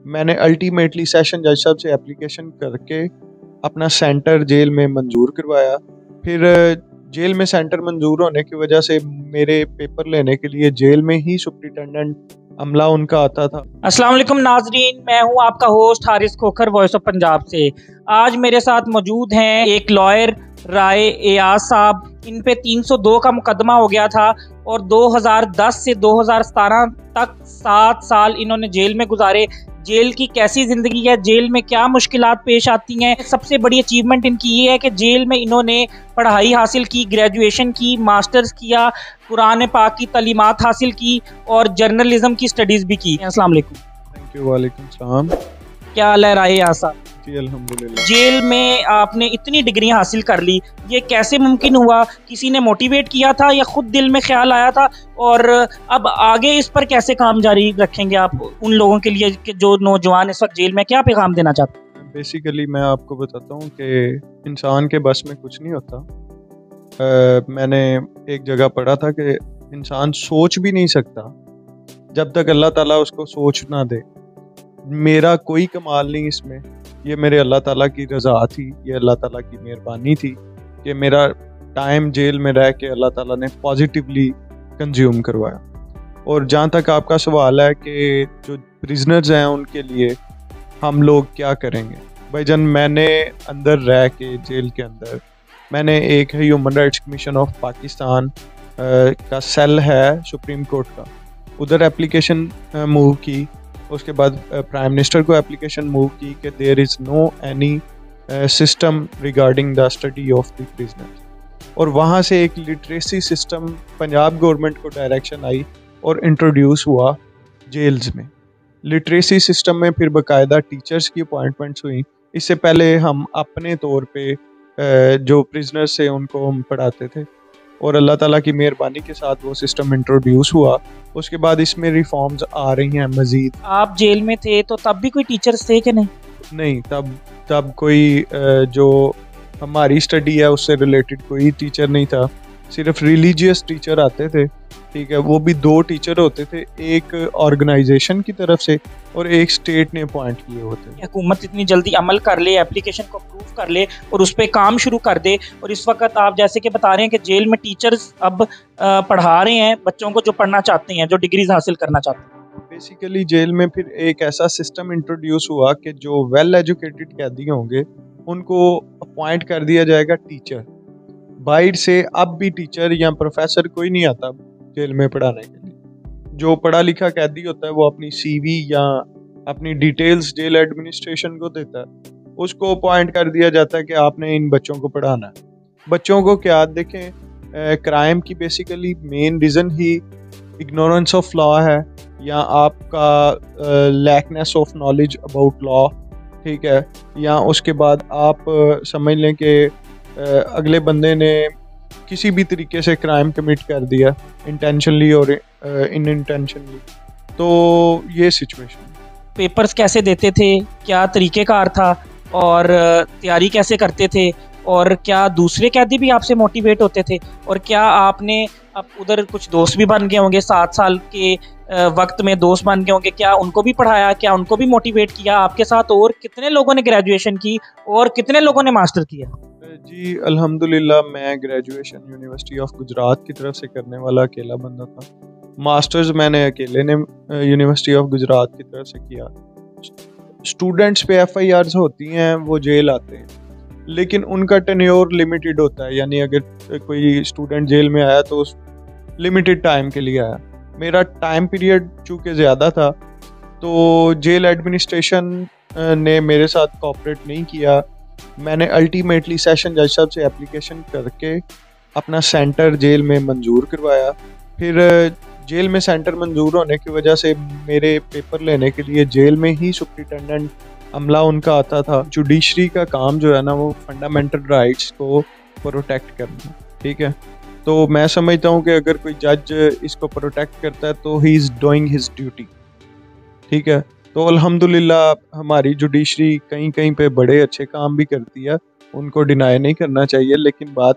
मैंने ultimately session जज साहब से एप्लीकेशन करके अपना सेंटर जेल में मंजूर करवाया। फिर जेल में सेंटर मंजूर होने की वजह से मेरे पेपर लेने के लिए जेल में ही सुप्रिटेंडेंट अमला उनका आता था। अस्सलाम वालेकुम नाजरीन, मैं हूं आपका host Haris Khokhar voice of Punjab से। आज मेरे साथ मौजूद हैं एक लॉयर राय एयाज साहब। इन पे 302 का मुकदमा हो गया था और 2010 से 2017 तक 7 साल इन्होंने जेल में गुजारे। जेल की कैसी ज़िंदगी है, जेल में क्या मुश्किलात पेश आती हैं। सबसे बड़ी अचीवमेंट इनकी ये है कि जेल में इन्होंने पढ़ाई हासिल की, ग्रेजुएशन की, मास्टर्स किया, कुरान पाक की तालीमात हासिल की और जर्नलिज्म की स्टडीज़ भी की। अस्सलाम वालेकुम। Thank you. वालेकुम सलाम। क्या हाल है राय साहब? जी अल्हम्दुलिल्लाह। जेल में आपने इतनी डिग्री हासिल कर ली, ये कैसे मुमकिन हुआ? किसी ने मोटिवेट किया था या खुद दिल में ख्याल आया था? और अब आगे इस पर कैसे काम जारी रखेंगे आप उन लोगों के लिए कि जो नौजवान इस वक्त जेल में, क्या पैगाम देना चाहते हैं? बेसिकली मैं आपको बताता हूँ कि इंसान के बस में कुछ नहीं होता। मैंने एक जगह पढ़ा था कि इंसान सोच भी नहीं सकता जब तक अल्लाह ताला उसको सोच ना दे। मेरा कोई कमाल नहीं इसमें, ये मेरे अल्लाह ताला की रज़ा थी, ये अल्लाह ताला की मेहरबानी थी कि मेरा टाइम जेल में रह के अल्लाह ताला ने पॉजिटिवली कंज्यूम करवाया। और जहाँ तक आपका सवाल है कि जो प्रिजनर्स हैं उनके लिए हम लोग क्या करेंगे, भाईजान, मैंने अंदर रह के जेल के अंदर मैंने एक human rights commission of Pakistan का सेल है सुप्रीम कोर्ट का, उधर एप्लीकेशन मूव की। उसके बाद प्राइम मिनिस्टर को एप्लीकेशन मूव की कि there is no any system regarding the study of the prisoners. और वहाँ से एक लिटरेसी सिस्टम पंजाब गवर्नमेंट को डायरेक्शन आई और इंट्रोड्यूस हुआ जेल्स में। लिटरेसी सिस्टम में फिर बाकायदा टीचर्स की अपॉइंटमेंट्स हुई। इससे पहले हम अपने तौर पे जो प्रिजनर्स थे उनको हम पढ़ाते थे और अल्लाह ताला की मेहरबानी के साथ वो सिस्टम इंट्रोड्यूस हुआ। उसके बाद इसमें रिफॉर्म्स आ रही हैं मज़ीद। आप जेल में थे तो तब भी कोई टीचर्स थे कि नहीं? नहीं, तब कोई जो हमारी स्टडी है उससे रिलेटेड कोई टीचर नहीं था, सिर्फ रिलीजियस टीचर आते थे। ठीक है, वो भी 2 टीचर होते थे, एक ऑर्गेनाइजेशन की तरफ से और एक स्टेट ने अपॉइंट किए होते थे। हुकूमत इतनी जल्दी अमल कर ले, एप्लीकेशन को अप्रूव कर ले और उस पर काम शुरू कर दे। और इस वक्त आप जैसे कि बता रहे हैं कि जेल में टीचर्स अब पढ़ा रहे हैं बच्चों को जो पढ़ना चाहते हैं, जो डिग्रीज हासिल करना चाहते हैं। बेसिकली जेल में फिर एक ऐसा सिस्टम इंट्रोड्यूस हुआ कि जो वेल एजुकेटेड कैदी होंगे उनको अपॉइंट कर दिया जाएगा टीचर। बाहर से अब भी टीचर या प्रोफेसर कोई नहीं आता जेल में पढ़ाने के लिए। जो पढ़ा लिखा कैदी होता है वो अपनी सीवी या अपनी डिटेल्स जेल एडमिनिस्ट्रेशन को देता है, उसको अपॉइंट कर दिया जाता है कि आपने इन बच्चों को पढ़ाना है। बच्चों को क्या देखें, क्राइम की basically main reason he ignorance of law है या आपका लैकनेस ऑफ नॉलेज अबाउट लॉ। ठीक है, या उसके बाद आप समझ लें कि अगले बंदे ने किसी भी तरीके से क्राइम कमिट कर दिया, इंटेंशनली और इन इंटेंशनली। तो ये सिचुएशन। पेपर्स कैसे देते थे, क्या तरीक़ेकार था और तैयारी कैसे करते थे, और क्या दूसरे कैदी भी आपसे मोटिवेट होते थे? और क्या आपने अब उधर कुछ दोस्त भी बन गए होंगे, 7 साल के वक्त में दोस्त बन गए होंगे, क्या उनको भी पढ़ाया, क्या उनको भी मोटिवेट किया आपके साथ? और कितने लोगों ने ग्रेजुएशन की और कितने लोगों ने मास्टर किया? जी अल्हम्दुलिल्लाह, मैं ग्रेजुएशन यूनिवर्सिटी ऑफ गुजरात की तरफ से करने वाला अकेला बंदा था। मास्टर्स मैंने अकेले ने यूनिवर्सिटी ऑफ गुजरात की तरफ से किया। स्टूडेंट्स पे FIRs होती हैं, वो जेल आते हैं, लेकिन उनका टेन्योर लिमिटेड होता है, यानी अगर कोई स्टूडेंट जेल में आया तो लिमिटेड टाइम के लिए आया। मेरा टाइम पीरियड चूँकि ज़्यादा था तो जेल एडमिनिस्ट्रेशन ने मेरे साथ कोऑपरेट नहीं किया। मैंने अल्टीमेटली सेशन जज साहब से एप्लीकेशन करके अपना सेंटर जेल में मंजूर करवाया। फिर जेल में सेंटर मंजूर होने की वजह से मेरे पेपर लेने के लिए जेल में ही सुप्रिटेंडेंट अमला उनका आता था। जुडिशरी का काम जो है ना, वो फंडामेंटल राइट्स को प्रोटेक्ट करना। ठीक है, तो मैं समझता हूँ कि अगर कोई जज इसको प्रोटेक्ट करता है तो he is doing his duty. ठीक है, तो अल्हम्दुलिल्लाह हमारी जुडिशरी कहीं कहीं पे बड़े अच्छे काम भी करती है, उनको डिनाई नहीं करना चाहिए। लेकिन बात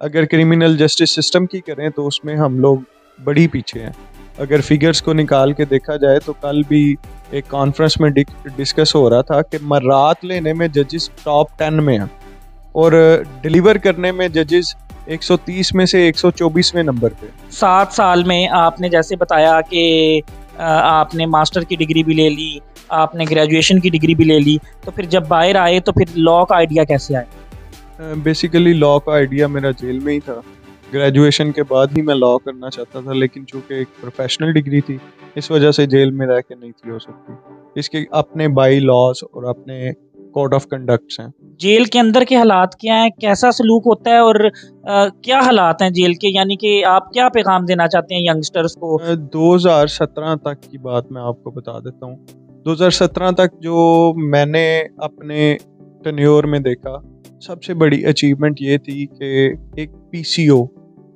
अगर क्रिमिनल जस्टिस सिस्टम की करें तो उसमें हम लोग बड़ी पीछे हैं। अगर फिगर्स को निकाल के देखा जाए तो कल भी एक कॉन्फ्रेंस में डिस्कस हो रहा था कि मर्रात लेने में जजेस टॉप 10 में हैं और डिलीवर करने में जजेस 130 में से 124वें नंबर पे। 7 साल में आपने जैसे बताया कि आपने मास्टर की डिग्री भी ले ली, आपने ग्रेजुएशन की डिग्री भी ले ली, तो फिर जब बाहर आए तो फिर लॉ का आइडिया कैसे आया? बेसिकली लॉ का आइडिया मेरा जेल में ही था। ग्रेजुएशन के बाद ही मैं लॉ करना चाहता था, लेकिन चूंकि एक प्रोफेशनल डिग्री थी इस वजह से जेल में रह के नहीं थी हो सकती। इसके अपने बाई लॉज और अपने कोड ऑफ कंडक्ट्स हैं। जेल के अंदर के हालात क्या हैं, कैसा सलूक होता है और क्या हालात हैं जेल के, यानी कि आप क्या पैगाम देना चाहते हैं यंगस्टर्स को? 2017 तक की बात मैं आपको बता देता हूँ। 2017 तक जो मैंने अपने टेन्योर में देखा, सबसे बड़ी अचीवमेंट ये थी कि एक PCO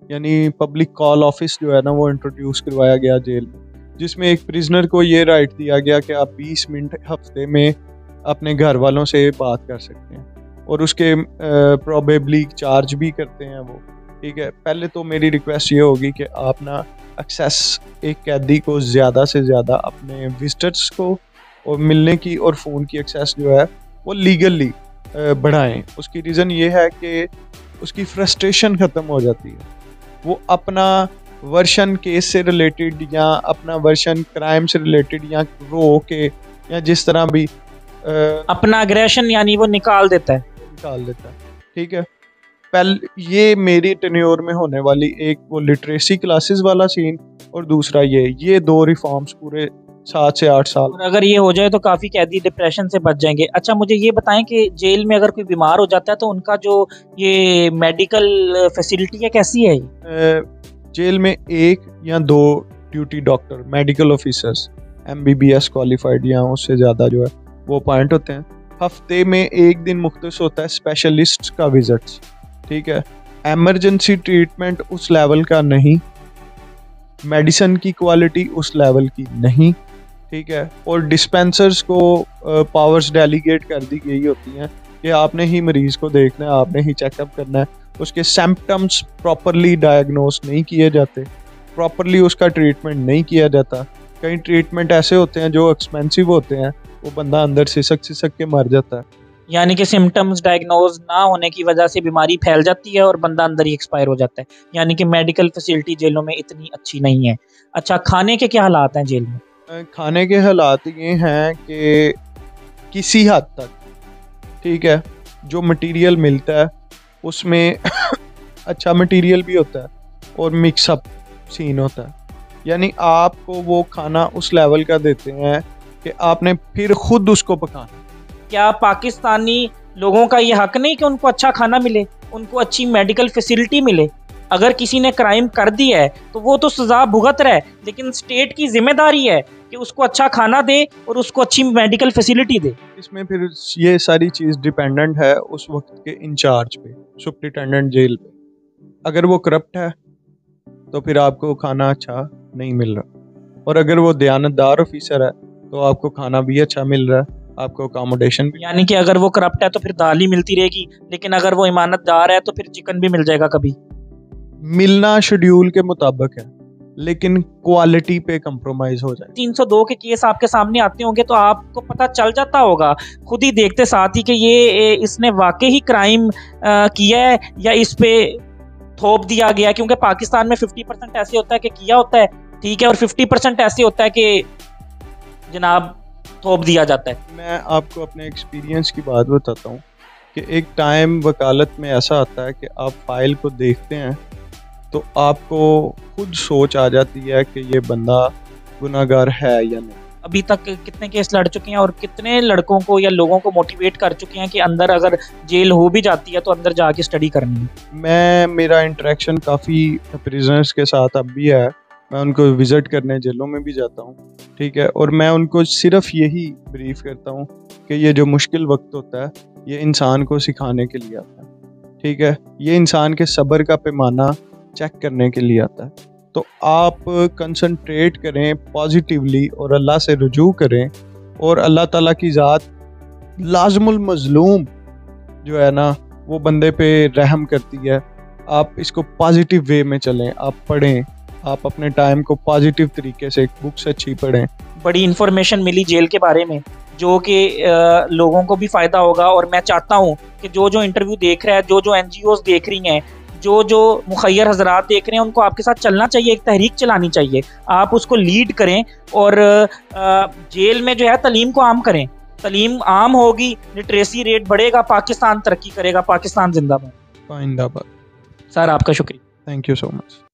यानी पब्लिक कॉल ऑफिस जो है ना वो इंट्रोड्यूस करवाया गया जेल में, जिसमें एक प्रिजनर को ये राइट दिया गया कि आप 20 मिनट हफ्ते में अपने घर वालों से बात कर सकते हैं और उसके प्रोबेबली चार्ज भी करते हैं वो। ठीक है, पहले तो मेरी रिक्वेस्ट ये होगी कि आप ना एक्सेस एक कैदी को ज़्यादा से ज़्यादा अपने विजिटर्स को और मिलने की और फ़ोन की एक्सेस जो है वो लीगली बढ़ाएं। उसकी रीज़न ये है कि उसकी फ्रस्ट्रेशन ख़त्म हो जाती है। वो अपना वर्शन केस से रिलेटेड या अपना वर्शन क्राइम से रिलेटेड या रो के या जिस तरह भी अपना अग्रेशन यानी वो निकाल देता है। ठीक है, पहले ये मेरी टेन्योर में होने वाली एक वो लिटरेसी क्लासेस वाला सीन और दूसरा ये 2 रिफॉर्म्स पूरे 7 से 8 साल। और अगर ये हो जाए तो काफ़ी कैदी डिप्रेशन से बच जाएंगे। अच्छा, मुझे ये बताएं कि जेल में अगर कोई बीमार हो जाता है तो उनका जो ये मेडिकल फैसिलिटी है कैसी है? जेल में 1 या 2 duty doctor medical officers MBBS qualified या उससे ज़्यादा जो है वो अपॉइंट होते हैं। हफ्ते में 1 दिन मुख्तस होता है स्पेशलिस्ट का विजिट्स। ठीक है, एमरजेंसी ट्रीटमेंट उस लेवल का नहीं, मेडिसिन की क्वालिटी उस लेवल की नहीं। ठीक है, और डिस्पेंसर्स को पावर्स डेलीगेट कर दी गई होती हैं कि आपने ही मरीज़ को देखना है, आपने ही चेकअप करना है। उसके सिम्पटम्स प्रॉपरली डायग्नोस नहीं किए जाते, प्रॉपरली उसका ट्रीटमेंट नहीं किया जाता। कई ट्रीटमेंट ऐसे होते हैं जो एक्सपेंसिव होते हैं, वो बंदा अंदर सिसक के मर जाता है। यानी कि सिम्टम्स डायग्नोज ना होने की वजह से बीमारी फैल जाती है और बंदा अंदर ही एक्सपायर हो जाता है। यानी कि मेडिकल फैसिलिटी जेलों में इतनी अच्छी नहीं है। अच्छा, खाने के क्या हालात हैं जेल में? खाने के हालात ये हैं कि किसी हद तक ठीक है, जो मटेरियल मिलता है उसमें अच्छा मटेरियल भी होता है और मिक्सअप सीन होता है। यानी आपको वो खाना उस लेवल का देते हैं कि आपने फिर खुद उसको पकाना। क्या पाकिस्तानी लोगों का ये हक नहीं कि उनको अच्छा खाना मिले, उनको अच्छी मेडिकल फैसिलिटी मिले? अगर किसी ने क्राइम कर दिया है तो वो तो सजा भुगत रहा है, लेकिन स्टेट की जिम्मेदारी है कि उसको अच्छा खाना दे और उसको अच्छी मेडिकल फैसिलिटी दे। इसमें फिर ये सारी चीज़ डिपेंडेंट है उस वक्त के इंचार्ज पे, सुप्रिटेंडेंट जेल पे। अगर वो करप्ट है तो फिर आपको खाना अच्छा नहीं मिल रहा, और अगर वो दयानतदार ऑफिसर है तो आपको खाना भी अच्छा मिल रहा है, आपको अकोमोडेशन भी। यानी कि अगर वो करप्ट है तो फिर दाल ही मिलती रहेगी, लेकिन अगर वो ईमानतदार है तो फिर चिकन भी मिल जाएगा। कभी मिलना शेड्यूल के मुताबिक है, लेकिन क्वालिटी पे कंप्रोमाइज हो जाए। 302 के केस आपके सामने आते होंगे तो आपको पता चल जाता होगा खुद ही देखते साथ ही कि ये इसने वाकई ही क्राइम किया है या इस पे थोप दिया गया, क्योंकि पाकिस्तान में 50% ऐसे होता है कि किया होता है, ठीक है, और 50% ऐसे होता है कि जनाब थोप दिया जाता है। मैं आपको अपने एक्सपीरियंस की बात बताता हूँ कि एक टाइम वकालत में ऐसा आता है कि आप फाइल को देखते हैं तो आपको खुद सोच आ जाती है कि ये बंदा गुनाहगार है या नहीं। अभी तक कितने केस लड़ चुके हैं और कितने लड़कों को या लोगों को मोटिवेट कर चुके हैं कि अंदर अगर जेल हो भी जाती है तो अंदर जाके स्टडी करनी है? मेरा इंटरेक्शन काफ़ी प्रिजनर्स के साथ अब भी है। मैं उनको विज़िट करने जेलों में भी जाता हूँ, ठीक है, और मैं उनको सिर्फ यही ब्रीफ करता हूँ कि ये जो मुश्किल वक्त होता है ये इंसान को सिखाने के लिए आता है, ठीक है, ये इंसान के सब्र का पैमाना चेक करने के लिए आता है। तो आप कंसंट्रेट करें पॉजिटिवली और अल्लाह से रुजू करें, और अल्लाह ताला की ज़ात लाज़िमुल मज़लूम जो है ना वो बंदे पे रहम करती है। आप इसको पॉजिटिव वे में चलें, आप पढ़ें, आप अपने टाइम को पॉजिटिव तरीके से, बुक्स अच्छी पढ़ें। बड़ी इन्फॉर्मेशन मिली जेल के बारे में, जो कि लोगों को भी फ़ायदा होगा। और मैं चाहता हूँ कि जो जो इंटरव्यू देख रहा है, जो जो NGOs देख रही हैं, जो जो मुखैर हजरात देख रहे हैं, उनको आपके साथ चलना चाहिए, एक तहरीक चलानी चाहिए, आप उसको लीड करें और जेल में जो है तालीम को आम करें। तालीम आम होगी, लिटरेसी रेट बढ़ेगा, पाकिस्तान तरक्की करेगा। पाकिस्तान जिंदाबाद। जिंदाबाद। सर आपका शुक्रिया। Thank you so much.